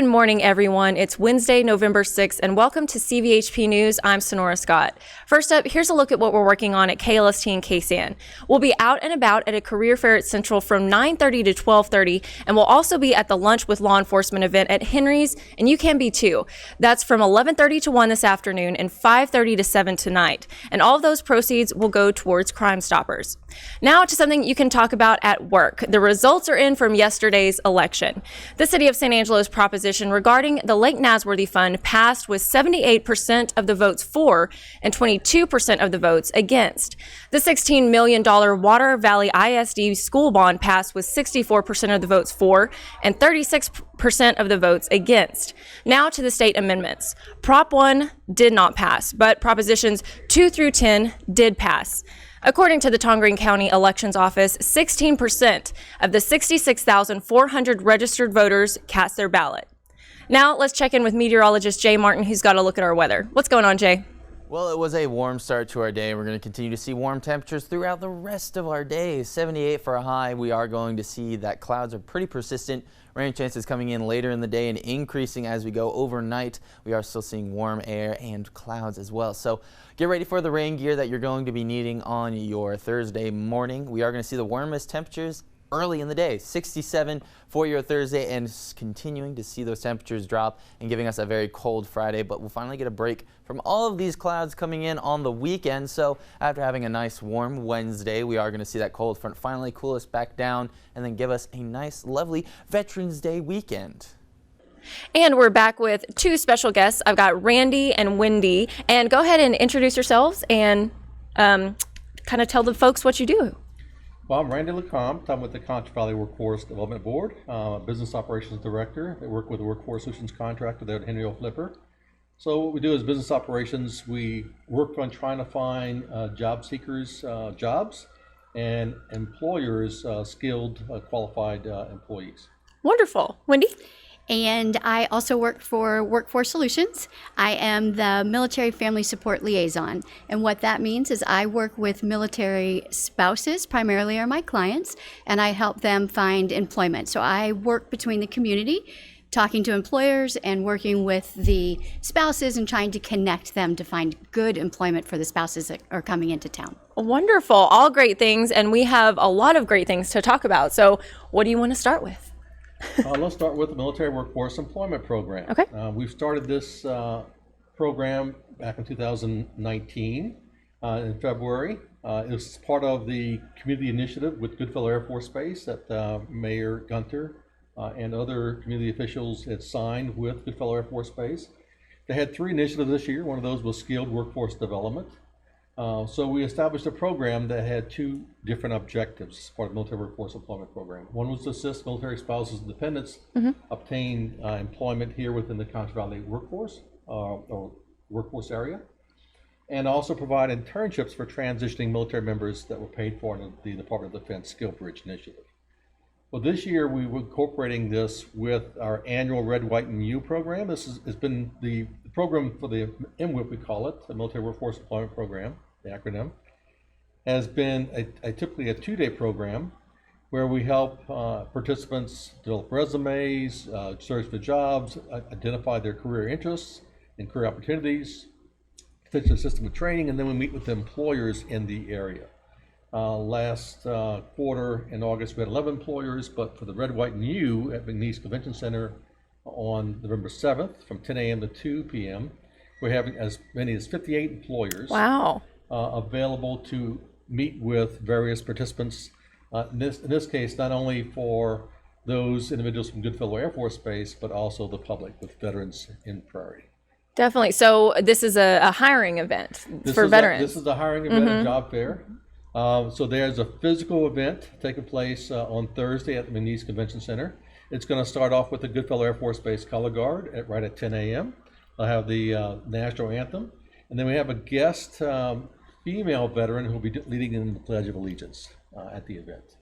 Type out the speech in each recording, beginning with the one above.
Good morning, everyone. It's Wednesday, November 6th, and welcome to CVHP News. I'm Sonora Scott. First up, here's a look at what we're working on at KLST and KSAN. We'll be out and about at a career fair at Central from 9:30 to 12:30, and we'll also be at the Lunch with Law Enforcement event at Henry's, and you can be too. That's from 11:30 to 1 this afternoon and 5:30 to 7 tonight, and all of those proceeds will go towards Crime Stoppers. Now to something you can talk about at work. The results are in from yesterday's election. The City of San Angelo's proposition regarding the Lake Nasworthy Fund passed with 78% of the votes for and 22% of the votes against. The $16 million Water Valley ISD school bond passed with 64% of the votes for and 36% of the votes against. Now to the state amendments. Prop 1 did not pass, but Propositions 2 through 10 did pass. According to the Tongarine County Elections Office, 16% of the 66,400 registered voters cast their ballot. Now let's check in with meteorologist Jay Martin, who's got a look at our weather. What's going on, Jay? Well, it was a warm start to our day. We're going to continue to see warm temperatures throughout the rest of our day. 78 for a high. We are going to see that clouds are pretty persistent. Rain chances coming in later in the day and increasing as we go overnight. We are still seeing warm air and clouds as well. So get ready for the rain gear that you're going to be needing on your Thursday morning. We are going to see the warmest temperatures early in the day, 67 for your Thursday, and continuing to see those temperatures drop and giving us a very cold Friday. But we'll finally get a break from all of these clouds coming in on the weekend. So after having a nice warm Wednesday, we are going to see that cold front finally cool us back down and then give us a nice, lovely Veterans Day weekend. And we're back with two special guests. I've got Randy and Wendy. And go ahead and introduce yourselves and kind of tell the folks what you do. Well, I'm Randy LeCompte. I'm with the Concho Valley Workforce Development Board, Business Operations Director. I work with the Workforce Solutions Contractor there at Henry O. Flipper. So what we do is business operations. We work on trying to find job seekers jobs and employers skilled, qualified employees. Wonderful. Wendy? And I also work for Workforce Solutions. I am the Military Family Support Liaison. And what that means is I work with military spouses, primarily are my clients, and I help them find employment. So I work between the community, talking to employers and working with the spouses and trying to connect them to find good employment for the spouses that are coming into town. Wonderful. All great things. And we have a lot of great things to talk about. So what do you want to start with? Let's start with the Military Workforce Employment Program. Okay. We've started this program back in 2019 in February. It was part of the community initiative with Goodfellow Air Force Base that Mayor Gunter and other community officials had signed with Goodfellow Air Force Base. They had three initiatives this year. One of those was skilled workforce development. So we established a program that had two different objectives as part of the Military Workforce Employment Program. One was to assist military spouses and dependents obtain employment here within the Concho Valley workforce or workforce area, and also provide internships for transitioning military members that were paid for in the Department of Defense Skill Bridge Initiative. Well, this year we were incorporating this with our annual Red, White, and U program. This has been the program for the MWIP, we call it, the Military Workforce Employment Program, the acronym, has been typically a two-day program where we help participants develop resumes, search for jobs, identify their career interests and career opportunities, fit the system with training, and then we meet with the employers in the area. Last quarter in August, we had 11 employers, but for the Red, White, and U at McNeese Convention Center on November 7th from 10 a.m. to 2 p.m., we're having as many as 58 employers. Wow. Available to meet with various participants. In this case, not only for those individuals from Goodfellow Air Force Base, but also the public with veterans in Prairie. Definitely. So this is a hiring event for veterans. This is a hiring event, a job fair. So there's a physical event taking place on Thursday at the McNeese Convention Center. It's going to start off with the Goodfellow Air Force Base Color Guard right at 10 a.m. They'll have the national anthem. And then we have a guest female veteran who will be leading in the Pledge of Allegiance at the event.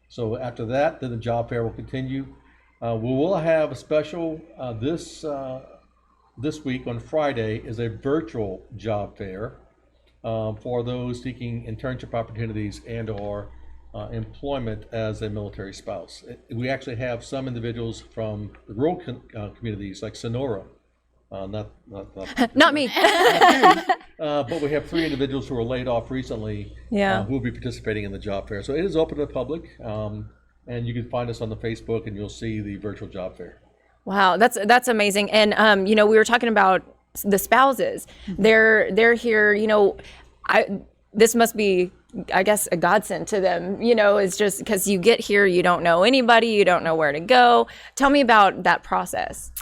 So after that, then the job fair will continue. We will have a special this week on Friday is a virtual job fair for those seeking internship opportunities and or employment as a military spouse. We actually have some individuals from the rural communities like Sonora, Not me. but we have 3 individuals who were laid off recently who will be participating in the job fair. So it is open to the public, and you can find us on the Facebook and you'll see the virtual job fair. Wow, that's amazing. And we were talking about the spouses. They're here. This must be, I guess, a godsend to them. It's just because you get here, you don't know anybody, you don't know where to go. Tell me about that process.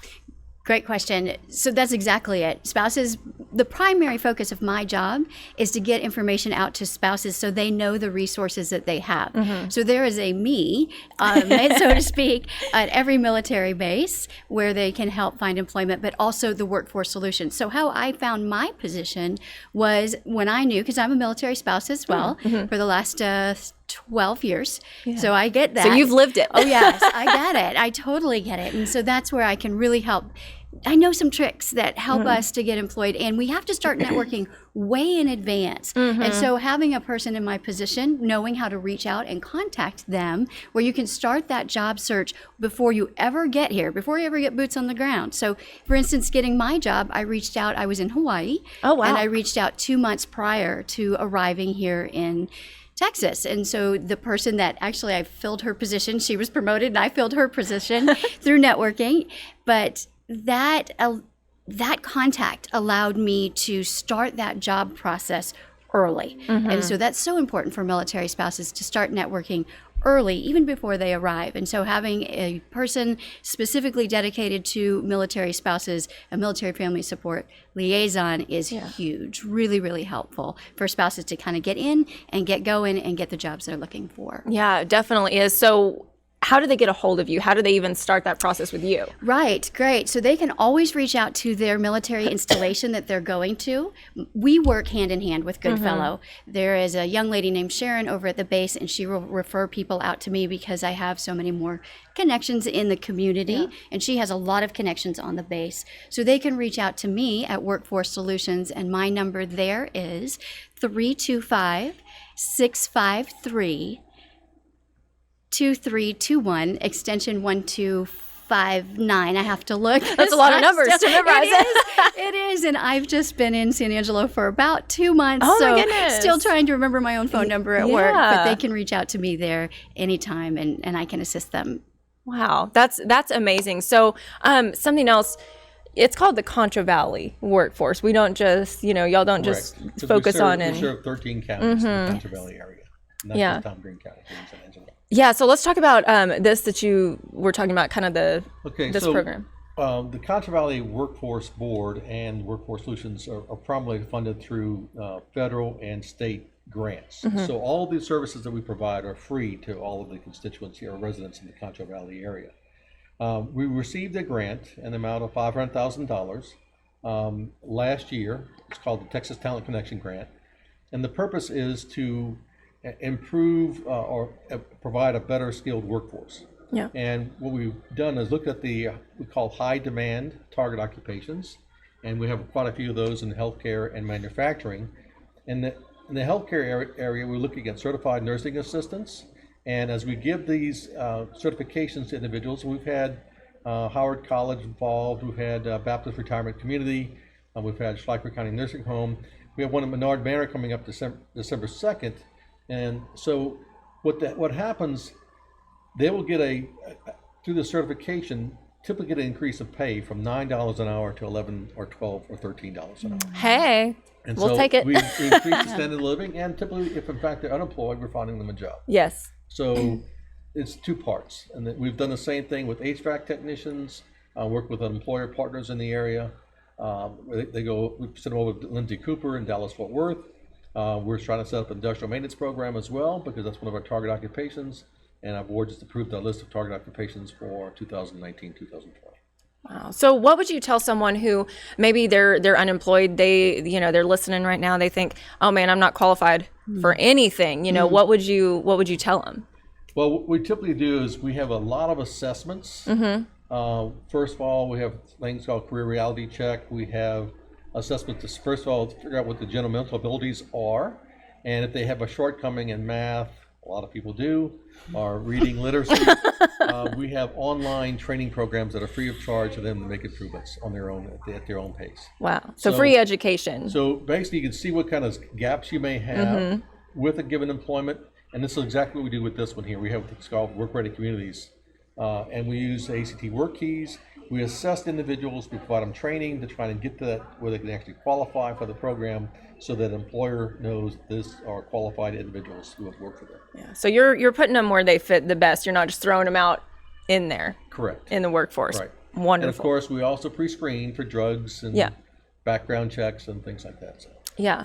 Great question. So that's exactly it. Spouses, the primary focus of my job is to get information out to spouses so they know the resources that they have. So there is a me, so to speak, at every military base where they can help find employment, but also the workforce solutions. So how I found my position was when I knew, because I'm a military spouse as well, for the last 12 years. So I get that. So you've lived it. Oh, yes, I get it. I totally get it. And so that's where I can really help. I know some tricks that help us to get employed, and we have to start networking way in advance. And so having a person in my position, knowing how to reach out and contact them, where you can start that job search before you ever get here, before you ever get boots on the ground. So for instance, getting my job, I reached out, I was in Hawaii. Oh, wow. And I reached out 2 months prior to arriving here in Texas. And so the person that actually I filled her position, she was promoted and I filled her position through networking. But that contact allowed me to start that job process early. And so that's so important for military spouses to start networking early, even before they arrive. And so having a person specifically dedicated to military spouses, a military family support liaison is huge, really, really helpful for spouses to kind of get in and get going and get the jobs they're looking for. Yeah, it definitely is. So how do they get a hold of you? How do they even start that process with you? Right, great. So they can always reach out to their military installation that they're going to. We work hand in hand with Goodfellow. There is a young lady named Sharon over at the base, and she will refer people out to me because I have so many more connections in the community, and she has a lot of connections on the base. So they can reach out to me at Workforce Solutions, and my number there is 325-653 2321, extension 1259. I have to look. That's a lot of numbers to memorize. It is, and I've just been in San Angelo for about 2 months. Oh, so my goodness. Still trying to remember my own phone number at work, but they can reach out to me there anytime, and I can assist them. Wow, that's amazing. So something else. It's called the Concho Valley Workforce. We don't just, y'all don't just focus on We serve 13 counties in the Concho Valley area. Not just Tom Green County here in San Angelo. Yeah, so let's talk about this that you were talking about, kind of this program. The Concho Valley Workforce Board and Workforce Solutions are primarily funded through federal and state grants. So all of these services that we provide are free to all of the constituents here, residents in the Concho Valley area. We received a grant in the amount of $500,000 last year. It's called the Texas Talent Connection Grant. And the purpose is to improve or provide a better skilled workforce. Yeah. And what we've done is look at we call high demand target occupations, and we have quite a few of those in healthcare and manufacturing. In the healthcare area, we're looking at certified nursing assistants, and as we give these certifications to individuals, we've had Howard College involved, we've had Baptist Retirement Community, we've had Schleicher County Nursing Home, we have one in Menard Manor coming up December 2nd. And so what happens, they will get through the certification, typically get an increase of pay from $9 an hour to $11 or $12 or $13 an hour. Hey, and we'll so take it. we increase the standard of living, and typically, if in fact they're unemployed, we're finding them a job. Yes. So it's 2 parts. And we've done the same thing with HVAC technicians, work with employer partners in the area. We send them over to Lindsay Cooper in Dallas-Fort Worth. We're trying to set up an industrial maintenance program as well, because that's one of our target occupations, and our board just approved our list of target occupations for 2019-2020. Wow. So what would you tell someone who maybe they're unemployed, they're listening right now, they think, oh man, I'm not qualified for anything, what would you tell them? Well, what we typically do is we have a lot of assessments. First of all, we have things called career reality check. We have assessment to, first of all, to figure out what the general mental abilities are, and if they have a shortcoming in math, a lot of people do, are reading literacy. We have online training programs that are free of charge for them to make improvements on their own at their own pace. Wow. So free education. So basically, you can see what kind of gaps you may have with a given employment, and this is exactly what we do with this one here. We have what's called work-ready communities, and we use ACT work keys. We assess individuals, we provide them training to try and get to that where they can actually qualify for the program, so that an employer knows this are qualified individuals who have worked for them. Yeah. So you're putting them where they fit the best. You're not just throwing them out in there. Correct. In the workforce. Right. Wonderful. And of course, we also pre-screen for drugs and background checks and things like that. So. Yeah.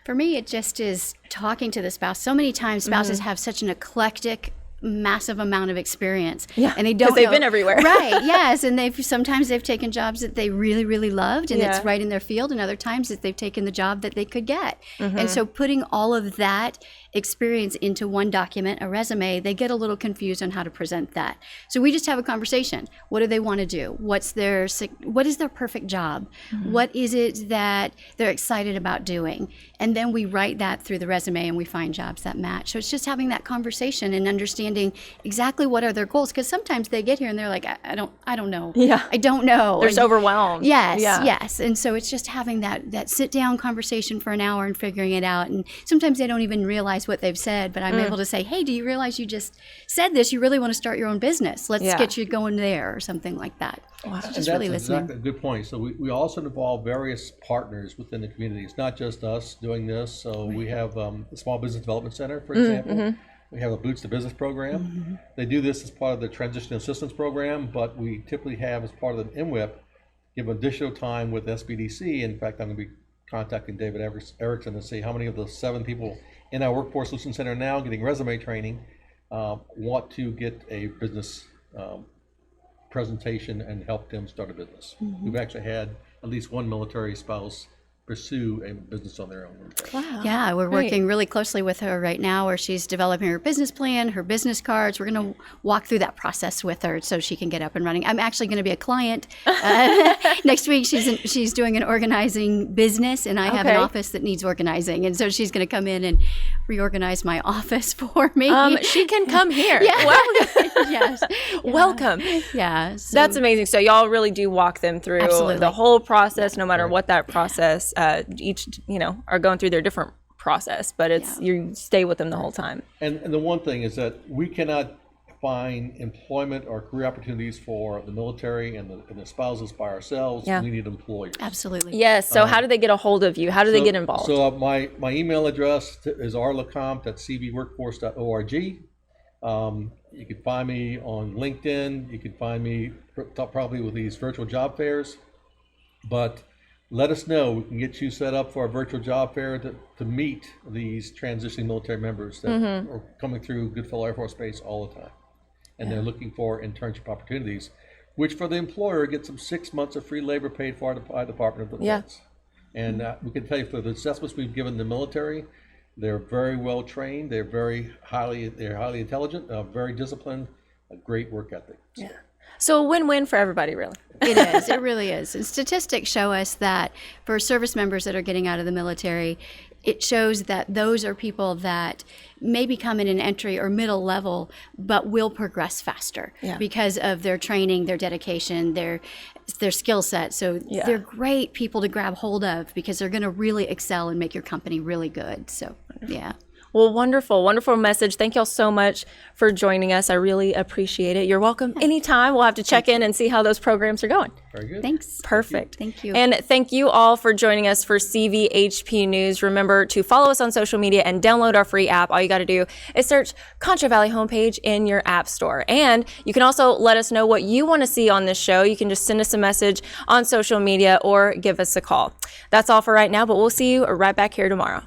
For me, it just is talking to the spouse. So many times spouses have such an eclectic, massive amount of experience. Yeah, and they don't they've know, been everywhere. Right, yes. And sometimes they've taken jobs that they really, really loved and it's right in their field, and other times that they've taken the job that they could get. And so putting all of that experience into one document, a resume, they get a little confused on how to present that. So we just have a conversation. What do they want to do? What is their perfect job? What is it that they're excited about doing? And then we write that through the resume and we find jobs that match. So it's just having that conversation and understanding exactly what are their goals, because sometimes they get here and they're like, I don't know. Yeah. I don't know. They're just overwhelmed. Yes, Yeah. yes. And so it's just having that sit down conversation for an hour and figuring it out. And sometimes they don't even realize what they've said, but I'm able to say, hey, do you realize you just said this? You really want to start your own business. Let's get you going there, or something like that. Wow. So And just that's really listening. exactly a good point. So we also involve various partners within the community. It's not just us doing this. So we have the Small Business Development Center, for example. We have a Boots to Business program. They do this as part of the Transition Assistance Program, but we typically have, as part of the MWIP, give additional time with SBDC. In fact, I'm going to be contacting David Erickson to see how many of the 7 people in our Workforce Solutions Center now getting resume training want to get a business presentation and help them start a business. We've actually had at least one military spouse pursue a business on their own. Wow. Yeah, we're working really closely with her right now, where she's developing her business plan, her business cards. We're going to walk through that process with her so she can get up and running. I'm actually going to be a client next week. She's doing an organizing business, and I have an office that needs organizing, and so she's going to come in and reorganize my office for me. She can come here. Yeah. Welcome. Yes. Welcome. Yeah. So That's amazing. So y'all really do walk them through the whole process, no matter what that process. Each, are going through their different process, but it's you stay with them the whole time. And the one thing is that we cannot find employment or career opportunities for the military and the spouses by ourselves. Yeah. We need employers. absolutely. Yes. So how do they get a hold of you? How do they get involved? So my email address is rlecomte@cvworkforce.org. You can find me on LinkedIn. You can find me probably with these virtual job fairs. But let us know. We can get you set up for a virtual job fair to meet these transitioning military members that are coming through Goodfellow Air Force Base all the time. And they're looking for internship opportunities, which for the employer gets them 6 months of free labor paid for by the Department of Defense. And we can tell you, for the assessments we've given the military, they're very well trained. They're highly intelligent, very disciplined, a great work ethic. So. Yeah. So a win-win for everybody, really. It is. It really is. And statistics show us that for service members that are getting out of the military, it shows that those are people that may become in an entry or middle level, but will progress faster because of their training, their dedication, their skill set. So they're great people to grab hold of, because they're going to really excel and make your company really good. So, yeah. Well, wonderful, wonderful message. Thank y'all so much for joining us. I really appreciate it. You're welcome anytime. We'll have to check in and see how those programs are going. Very good. Thanks. Perfect. Thank you. And thank you all for joining us for CVHP News. Remember to follow us on social media and download our free app. All you got to do is search Concho Valley Homepage in your app store. And you can also let us know what you want to see on this show. You can just send us a message on social media or give us a call. That's all for right now, but we'll see you right back here tomorrow.